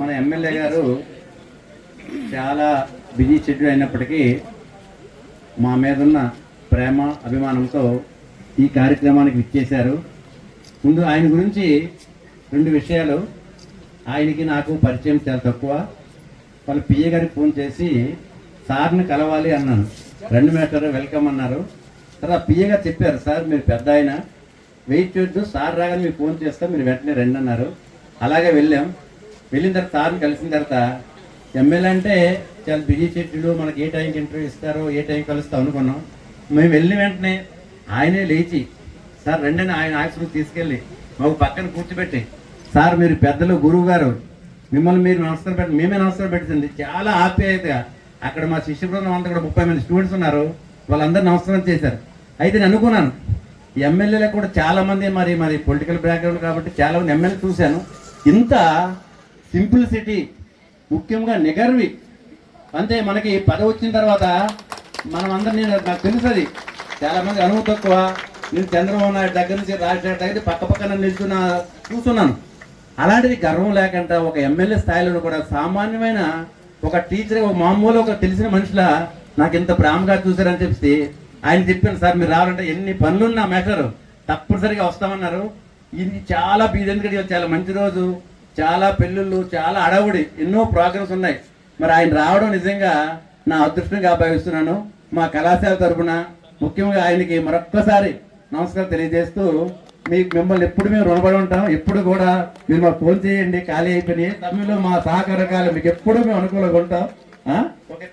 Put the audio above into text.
మన ఎమ్మెల్యే గారు చాలా బిజీ షెడ్యూల్ అయినప్పటికీ మా మీద ఉన్న ప్రేమ అభిమానంతో ఈ కార్యక్రమానికి విచ్చేశారు. ముందు ఆయన గురించి 2 విషయాలు. ఆయనకి నాకు పరిచయం చాలా తక్కువ. వాళ్ళ పిఏ గారికి ఫోన్ చేసి సార్ని కలవాలి అన్నాను. 2 మీటర్ వెల్కమ్ అన్నారు. తర్వాత పిఏ గారు చెప్పారు, సార్ మీరు పెద్ద ఆయన, వెయిట్ చేయొద్దు, సార్ రాగానే మీకు ఫోన్ చేస్తాం, మీరు వెంటనే రండి అన్నారు. అలాగే వెళ్ళాం. వెళ్ళిన తర్వాత సార్ని కలిసిన తర్వాత ఎమ్మెల్యే అంటే చాలా బిజీ షెడ్యూల్, మనకి ఏ టైంకి ఇంటర్వ్యూ ఇస్తారో ఏ టైం కలుస్తాం అనుకున్నాం. మేము వెళ్ళిన వెంటనే ఆయనే లేచి సార్ రండి అని ఆయన ఆఫీసుకు తీసుకెళ్ళి మాకు పక్కన కూర్చోబెట్టి, సార్ మీరు పెద్దలు గురువు గారు, మిమ్మల్ని మీరు నమస్కారం పెట్టి మేమే నమస్కారం పెట్టింది. చాలా ఆప్యాయతగా అక్కడ మా శిష్య బృందం అంతా కూడా 30 మంది స్టూడెంట్స్ ఉన్నారు, వాళ్ళందరూ నమస్కారం చేశారు. అయితే నేను అనుకున్నాను ఎమ్మెల్యేలకు కూడా చాలా మంది మరి పొలిటికల్ బ్యాక్గ్రౌండ్ కాబట్టి చాలా మంది ఎమ్మెల్యే చూశాను, ఇంత సింప్లిసిటీ, ముఖ్యంగా నిగర్వి. అంతే మనకి పదవి వచ్చిన తర్వాత మనం అందరినీ, నాకు తెలుస్తుంది చాలా మంది అనుభవం తక్కువ. నేను చంద్రబాబు నాయుడు దగ్గర నుంచి రాజశేఖర్ దగ్గర పక్కన నిల్చున్న చూస్తున్నాను. అలాంటిది గర్వం లేకుండా ఒక ఎమ్మెల్యే స్థాయిలో కూడా సామాన్యమైన ఒక టీచర్, ఒక మామూలు ఒక తెలిసిన మనిషిలా నాకు ఇంత ప్రేమగా చూశారని చెప్పి ఆయన చెప్పాను, సార్ మీరు రావాలంటే ఎన్ని పనులున్నా మ్యాటర్ తప్పనిసరిగా వస్తామన్నారు. ఇది చాలా ఎందుకంటే చాలా మంచి రోజు, చాలా పెళ్ళిళ్ళు, చాలా అడవుడి, ఎన్నో ప్రోగ్రామ్స్ ఉన్నాయి. మరి ఆయన రావడం నిజంగా నా అదృష్టంగా భావిస్తున్నాను. మా కళాశాల తరఫున ముఖ్యంగా ఆయనకి మరొక్కసారి నమస్కారం తెలియజేస్తూ, మిమ్మల్ని ఎప్పుడు మేము రుణపడి ఉంటాం. ఎప్పుడు కూడా మీరు మాకు ఫోన్ చేయండి, ఖాళీ అయిపోయినాయి తమిళలో మా సహకారకాలు మీకు ఎప్పుడు మేము అనుకూలంగా ఉంటాం. ఓకే.